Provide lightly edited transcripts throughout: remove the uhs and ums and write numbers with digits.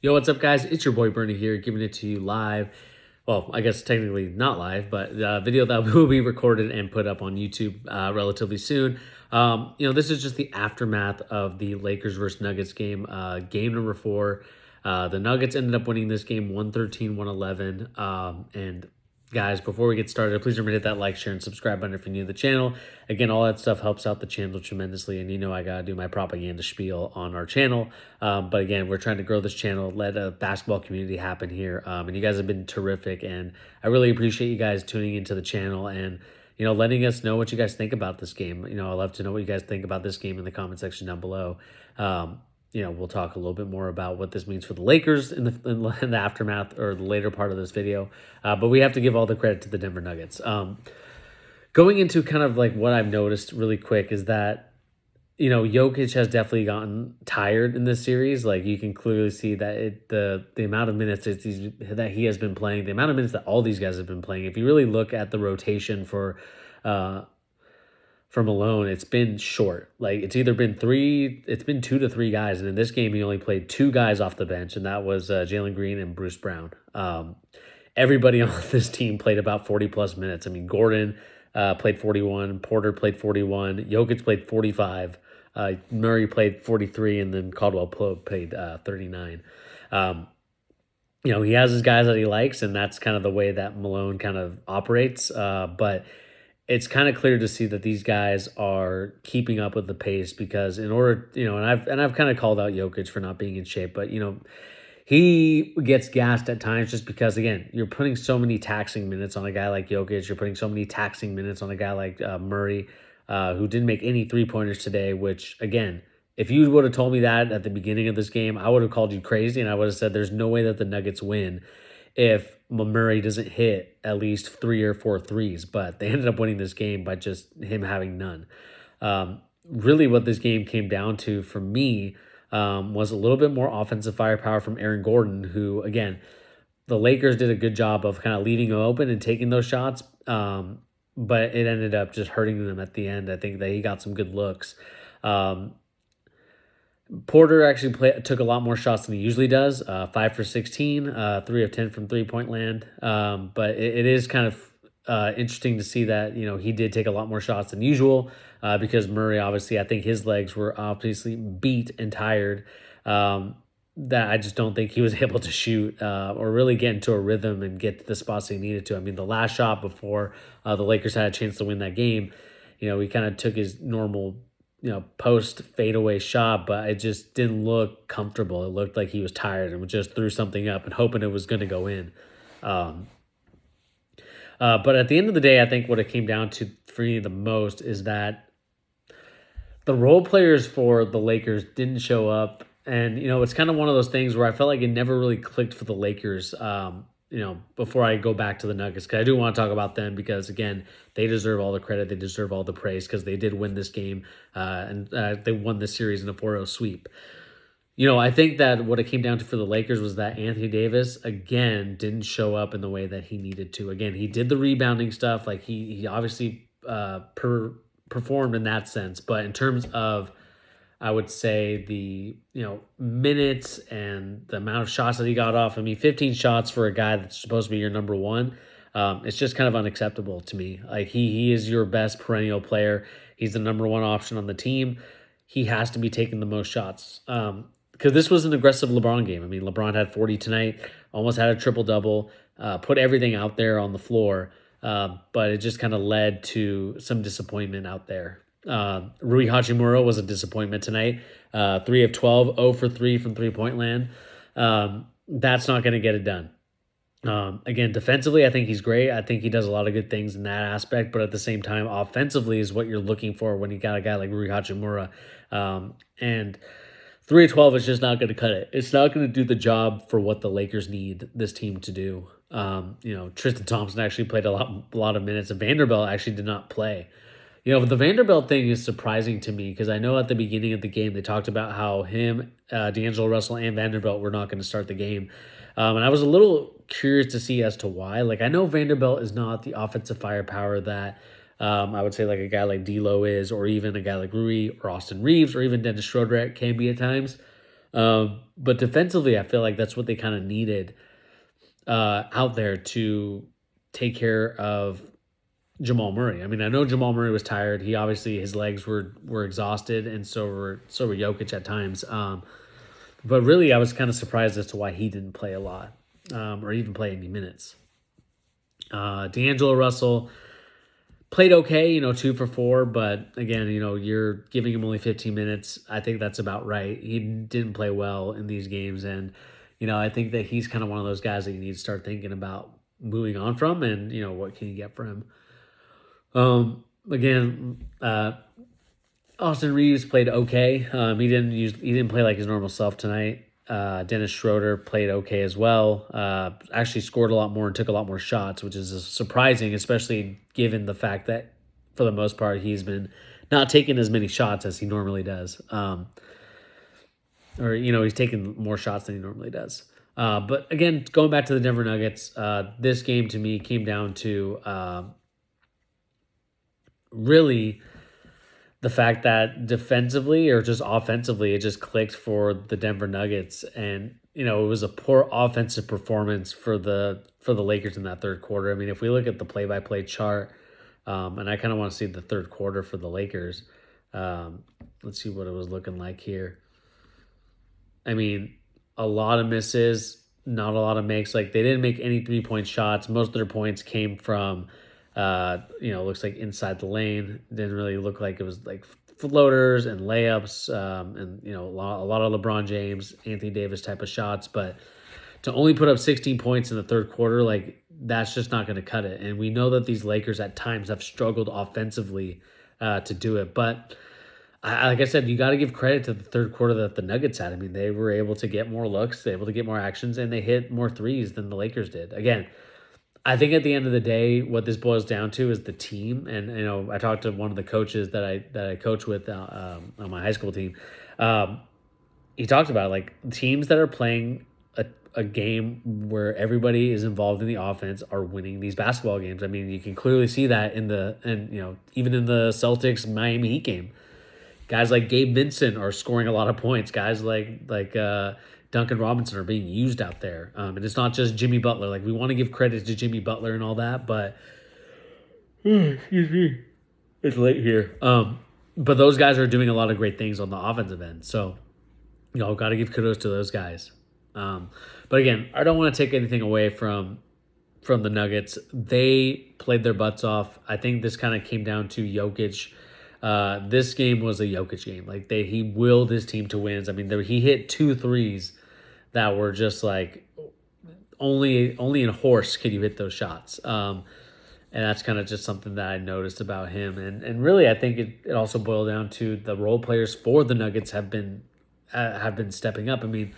Yo, what's up, guys? It's your boy Bernie here, giving it to you live. Well, I guess technically not live, but video that will be recorded and put up on YouTube relatively soon. This is just the aftermath of the Lakers versus Nuggets game, game number 4. The Nuggets ended up winning this game 113-111. And guys, before we get started, please remember to hit that like, share, and subscribe button if you're new to the channel. Again, all that stuff helps out the channel tremendously, and I gotta do my propaganda spiel on our channel. But again, we're trying to grow this channel, let a basketball community happen here, and you guys have been terrific, and I really appreciate you guys tuning into the channel and letting us know what you guys think about this game. I love to know what you guys think about this game in the comment section down below. We'll talk a little bit more about what this means for the Lakers in the aftermath or the later part of this video. But we have to give all the credit to the Denver Nuggets. Going into kind of like what I've noticed really quick is that, Jokic has definitely gotten tired in this series. Like you can clearly see that the amount of minutes that he has been playing, the amount of minutes that all these guys have been playing. If you really look at the rotation for Malone, it's been short. Like it's been 2 to 3 guys, and in this game he only played 2 guys off the bench, and that was Jalen Green and Bruce Brown. Everybody on this team played about 40 plus minutes. I mean, Gordon played 41, Porter played 41, Jokic played 45, Murray played 43, and then Caldwell Pope played 39. He has his guys that he likes, and that's kind of the way that Malone kind of operates. But it's kind of clear to see that these guys are keeping up with the pace because in order, and I've kind of called out Jokic for not being in shape, but he gets gassed at times just because again, you're putting so many taxing minutes on a guy like Jokic, you're putting so many taxing minutes on a guy like Murray, who didn't make any 3-pointers today, which again, if you would have told me that at the beginning of this game, I would have called you crazy and I would have said there's no way that the Nuggets win if Murray doesn't hit at least 3 or 4 threes, but they ended up winning this game by just him having none. Really what this game came down to for me was a little bit more offensive firepower from Aaron Gordon, who, again, the Lakers did a good job of kind of leaving him open and taking those shots, but it ended up just hurting them at the end. I think that he got some good looks. Porter actually took a lot more shots than he usually does, 5 for 16, 3 of 10 from three-point land. But it is kind of interesting to see that, he did take a lot more shots than usual because Murray, obviously, I think his legs were obviously beat and tired. That I just don't think he was able to shoot or really get into a rhythm and get to the spots he needed to. I mean, the last shot before the Lakers had a chance to win that game, he kind of took his normal post fadeaway shot, but it just didn't look comfortable. It looked like he was tired and just threw something up and hoping it was going to go in. But at the end of the day, I think what it came down to for me the most is that the role players for the Lakers didn't show up. And, it's kind of one of those things where I felt like it never really clicked for the Lakers, before I go back to the Nuggets, because I do want to talk about them because, again, they deserve all the credit. They deserve all the praise because they did win this game and they won this series in a 4-0 sweep. I think that what it came down to for the Lakers was that Anthony Davis, again, didn't show up in the way that he needed to. Again, he did the rebounding stuff. Like, he obviously performed in that sense. But in terms of, I would say, the minutes and the amount of shots that he got off. I mean, 15 shots for a guy that's supposed to be your number one. It's just kind of unacceptable to me. Like he is your best perennial player. He's the number one option on the team. He has to be taking the most shots. Because this was an aggressive LeBron game. I mean, LeBron had 40 tonight, almost had a triple-double, put everything out there on the floor, but it just kind of led to some disappointment out there. Rui Hachimura was a disappointment tonight. 3 of 12, 0 for 3 from three-point land. That's not going to get it done. Again, defensively, I think he's great. I think he does a lot of good things in that aspect, but at the same time, offensively is what you're looking for when you got a guy like Rui Hachimura. And 3 of 12 is just not going to cut it. It's not going to do the job for what the Lakers need this team to do. Tristan Thompson actually played a lot of minutes, and Vanderbilt actually did not play. The Vanderbilt thing is surprising to me because I know at the beginning of the game they talked about how him, D'Angelo Russell, and Vanderbilt were not going to start the game. And I was a little curious to see as to why. Like, I know Vanderbilt is not the offensive firepower that I would say like a guy like D'Lo is, or even a guy like Rui or Austin Reeves or even Dennis Schroeder can be at times. But defensively, I feel like that's what they kind of needed out there to take care of Jamal Murray. I mean, I know Jamal Murray was tired. He obviously his legs were exhausted, and so were Jokic at times. But really, I was kind of surprised as to why he didn't play a lot or even play any minutes. D'Angelo Russell played okay, 2 for 4, but again, you're giving him only 15 minutes. I think that's about right. He didn't play well in these games, and I think that he's kind of one of those guys that you need to start thinking about moving on from, and what can you get for him. Again, Austin Reeves played okay. He didn't play like his normal self tonight. Dennis Schroeder played okay as well. Actually scored a lot more and took a lot more shots, which is surprising, especially given the fact that for the most part he's been not taking as many shots as he normally does. He's taking more shots than he normally does. But again, going back to the Denver Nuggets, this game to me came down to really the fact that defensively or just offensively, it just clicked for the Denver Nuggets, and it was a poor offensive performance for the Lakers in that third quarter. I mean, if we look at the play-by-play chart, and I kind of want to see the third quarter for the Lakers. Let's see what it was looking like here. I mean, a lot of misses, not a lot of makes. Like, they didn't make any 3-point shots. Most of their points came from looks like inside the lane. Didn't really look like it was like floaters and layups, and a lot of LeBron James, Anthony Davis type of shots. But to only put up 16 points in the third quarter, like, that's just not going to cut it. And we know that these Lakers at times have struggled offensively to do it. But like I said, you got to give credit to the third quarter that the Nuggets had. I mean, they were able to get more looks, they were able to get more actions, and they hit more threes than the Lakers did. Again, I think at the end of the day, what this boils down to is the team. And I talked to one of the coaches that I coach with on my high school team. He talked about like teams that are playing a game where everybody is involved in the offense are winning these basketball games. I mean, you can clearly see that even in the Celtics Miami Heat game. Guys like Gabe Vincent are scoring a lot of points. Guys like Duncan Robinson are being used out there. And it's not just Jimmy Butler. Like, we want to give credit to Jimmy Butler and all that, but excuse me, it's late here. But those guys are doing a lot of great things on the offensive end. So, got to give kudos to those guys. But again, I don't want to take anything away from the Nuggets. They played their butts off. I think this kind of came down to Jokic. This game was a Jokic game. Like, he willed his team to wins. I mean, he hit 2 threes that were just like only in a horse could you hit those shots. And that's kind of just something that I noticed about him. And really, I think it also boiled down to the role players for the Nuggets have been stepping up. I mean,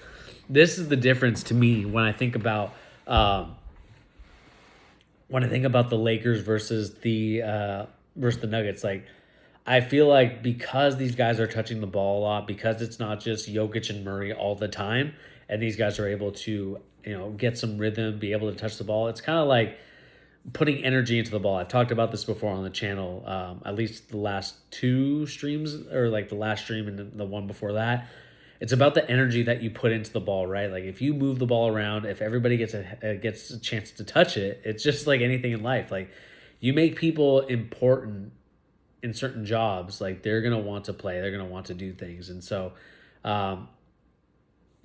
this is the difference to me when I think about the Lakers versus the Nuggets. Like, I feel like because these guys are touching the ball a lot, because it's not just Jokic and Murray all the time, and these guys are able to, get some rhythm, be able to touch the ball, it's kind of like putting energy into the ball. I've talked about this before on the channel, at least the last 2 streams, or like the last stream and the one before that. It's about the energy that you put into the ball, right? Like, if you move the ball around, if everybody gets a chance to touch it, it's just like anything in life. Like, you make people important in certain jobs, like, they're going to want to play, they're going to want to do things. And so I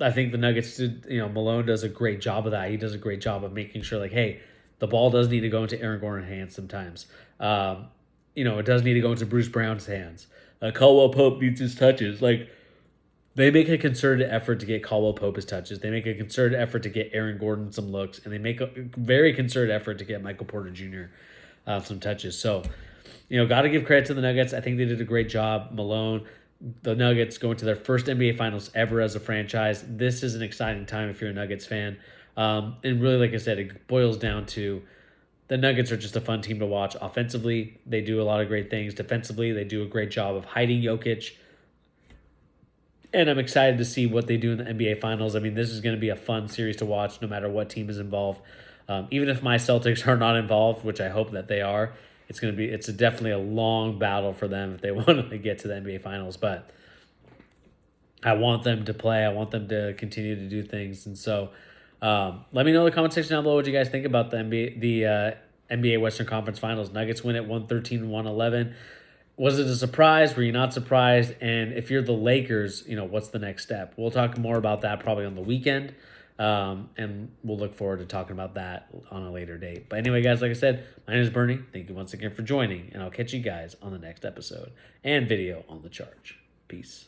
think the Nuggets did, Malone does a great job of that. He does a great job of making sure, like, hey, the ball does need to go into Aaron Gordon's hands sometimes. It does need to go into Bruce Brown's hands. Caldwell Pope needs his touches. Like, they make a concerted effort to get Caldwell Pope his touches. They make a concerted effort to get Aaron Gordon some looks, and they make a very concerted effort to get Michael Porter Jr. Some touches. So, got to give credit to the Nuggets. I think they did a great job. Malone, the Nuggets going to their first NBA Finals ever as a franchise. This is an exciting time if you're a Nuggets fan. And really, like I said, it boils down to the Nuggets are just a fun team to watch. Offensively, they do a lot of great things. Defensively, they do a great job of hiding Jokic. And I'm excited to see what they do in the NBA Finals. I mean, this is going to be a fun series to watch no matter what team is involved. Even if my Celtics are not involved, which I hope that they are, it's definitely a long battle for them if they want to get to the NBA Finals. But I want them to play. I want them to continue to do things. And so let me know in the comment section down below what you guys think about the NBA Western Conference Finals. Nuggets win at 113-111. Was it a surprise? Were you not surprised? And if you're the Lakers, what's the next step? We'll talk more about that probably on the weekend. And we'll look forward to talking about that on a later date. But anyway, guys, like I said, my name is Bernie. Thank you once again for joining. And I'll catch you guys on the next episode and video on The Charge. Peace.